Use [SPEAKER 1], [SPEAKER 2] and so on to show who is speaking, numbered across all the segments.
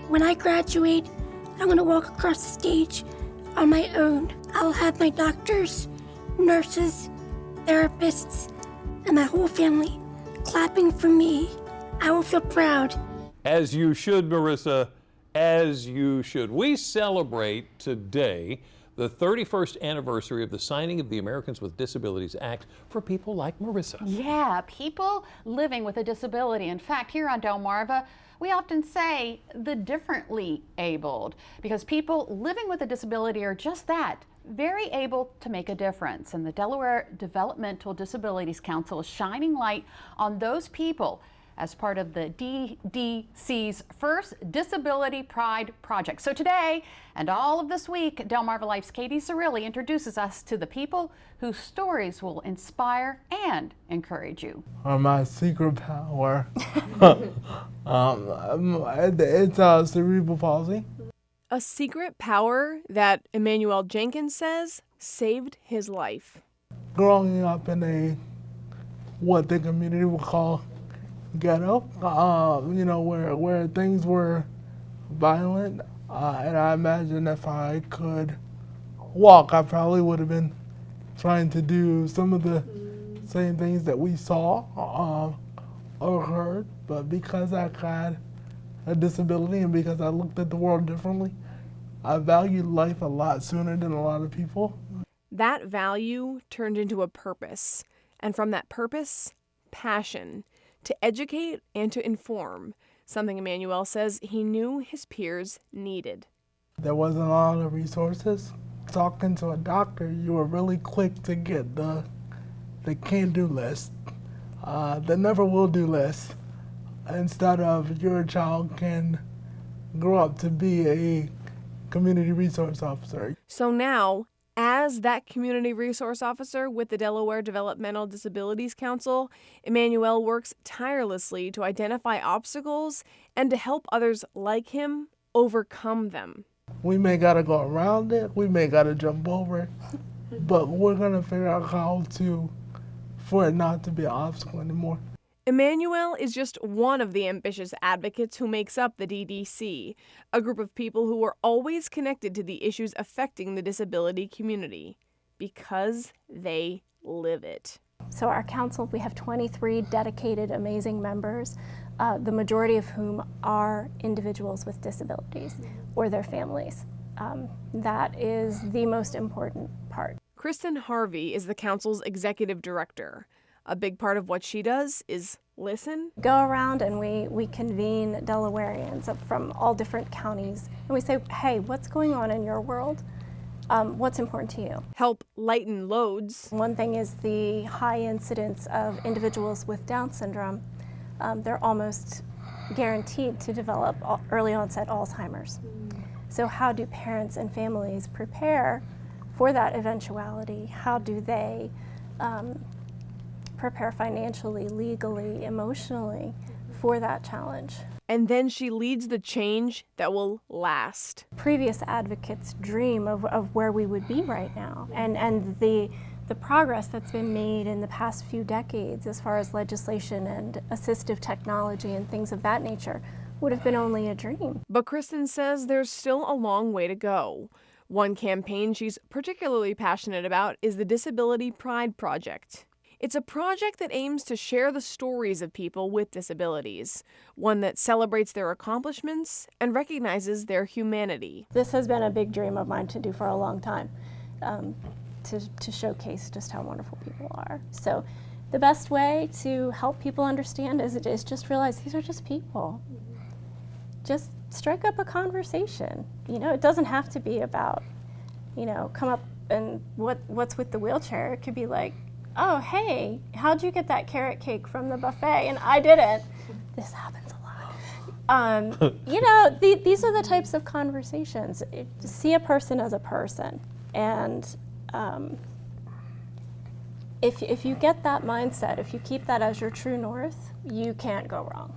[SPEAKER 1] When I graduate, I'm going to walk across the stage on my own. I'll have my doctors, nurses, therapists, and my whole family clapping for me. I will feel proud.
[SPEAKER 2] As you should, Marissa, as you should. We celebrate today the 31st anniversary of the signing of the Americans with Disabilities Act for people like Marissa.
[SPEAKER 3] Yeah, people living with a disability. In fact, here on Delmarva, we often say the differently abled, because people living with a disability are just that, very able to make a difference. And the Delaware Developmental Disabilities Council is shining light on those people as part of the DDC's first Disability Pride Project. So today and all of this week, DelmarvaLife's Katie Zarrilli introduces us to the people whose stories will inspire and encourage you.
[SPEAKER 4] My secret power, it's cerebral palsy.
[SPEAKER 5] A secret power that Emmanuel Jenkins says saved his life.
[SPEAKER 4] Growing up in what the community would call ghetto, where things were violent, and I imagine if I could walk, I probably would have been trying to do some of the same things that we saw or heard, but because I had a disability and because I looked at the world differently, I valued life a lot sooner than a lot of people.
[SPEAKER 5] That value turned into a purpose, and from that purpose, passion. To educate and to inform, something Emmanuel says he knew his peers needed.
[SPEAKER 4] There wasn't a lot of resources. Talking to a doctor, you were really quick to get the can-do list, the never-will-do list, instead of your child can grow up to be a community resource officer.
[SPEAKER 5] So now, as that community resource officer with the Delaware Developmental Disabilities Council, Emmanuel works tirelessly to identify obstacles and to help others like him overcome them.
[SPEAKER 4] We may gotta go around it, we may gotta jump over it, but we're gonna figure out how for it not to be an obstacle anymore.
[SPEAKER 5] Emmanuel is just one of the ambitious advocates who makes up the DDC, a group of people who are always connected to the issues affecting the disability community, because they live it.
[SPEAKER 6] So our council, we have 23 dedicated, amazing members, the majority of whom are individuals with disabilities or their families. That is the most important part.
[SPEAKER 5] Kristen Harvey is the council's executive director. A big part of what she does is listen.
[SPEAKER 6] Go around and we convene Delawareans from all different counties, and we say, hey, what's going on in your world? What's important to you?
[SPEAKER 5] Help lighten loads.
[SPEAKER 6] One thing is the high incidence of individuals with Down syndrome. They're almost guaranteed to develop early onset Alzheimer's. So how do parents and families prepare for that eventuality? How do they prepare financially, legally, emotionally for that challenge?
[SPEAKER 5] And then she leads the change that will last.
[SPEAKER 6] Previous advocates dream of where we would be right now, and the progress that's been made in the past few decades as far as legislation and assistive technology and things of that nature would have been only a dream.
[SPEAKER 5] But Kristen says there's still a long way to go. One campaign she's particularly passionate about is the Disability Pride Project. It's a project that aims to share the stories of people with disabilities, one that celebrates their accomplishments and recognizes their humanity.
[SPEAKER 6] This has been a big dream of mine to do for a long time, to showcase just how wonderful people are. So the best way to help people understand is just realize these are just people. Just strike up a conversation. It doesn't have to be about, come up and what's with the wheelchair. It could be like, oh, hey, how'd you get that carrot cake from the buffet? And I didn't. This happens a lot. These are the types of conversations. See a person as a person. And if you get that mindset, if you keep that as your true north, you can't go wrong.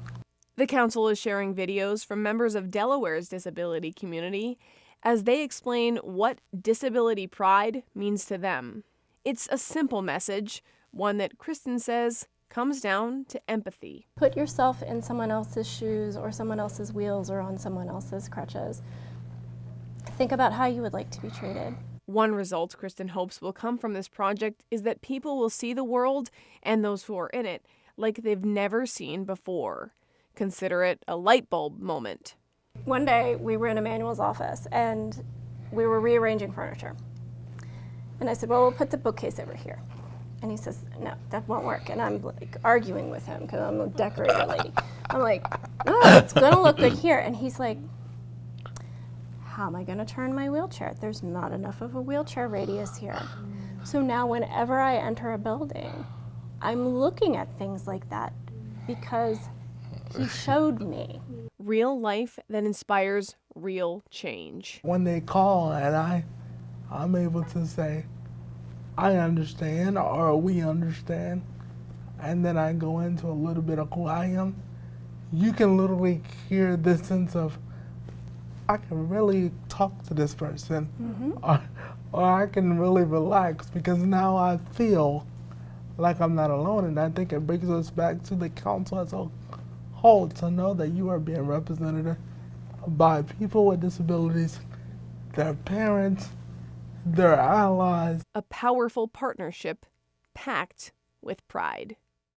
[SPEAKER 5] The council is sharing videos from members of Delaware's disability community as they explain what disability pride means to them. It's a simple message, one that Kristen says comes down to empathy.
[SPEAKER 6] Put yourself in someone else's shoes or someone else's wheels or on someone else's crutches. Think about how you would like to be treated.
[SPEAKER 5] One result Kristen hopes will come from this project is that people will see the world and those who are in it like they've never seen before. Consider it a light bulb moment.
[SPEAKER 6] One day we were in Emmanuel's office and we were rearranging furniture. And I said, well, we'll put the bookcase over here. And he says, no, that won't work. And I'm like arguing with him because I'm a decorator lady. I'm like, no, it's gonna look good here. And he's like, how am I gonna turn my wheelchair? There's not enough of a wheelchair radius here. So now whenever I enter a building, I'm looking at things like that because he showed me.
[SPEAKER 5] Real life that inspires real change.
[SPEAKER 4] When they call and I'm able to say, I understand or we understand, and then I go into a little bit of who I am, you can literally hear this sense of, I can really talk to this person, or I can really relax because now I feel like I'm not alone. And I think it brings us back to the council as a whole to know that you are being represented by people with disabilities, their parents, their allies.
[SPEAKER 5] A powerful partnership packed with pride.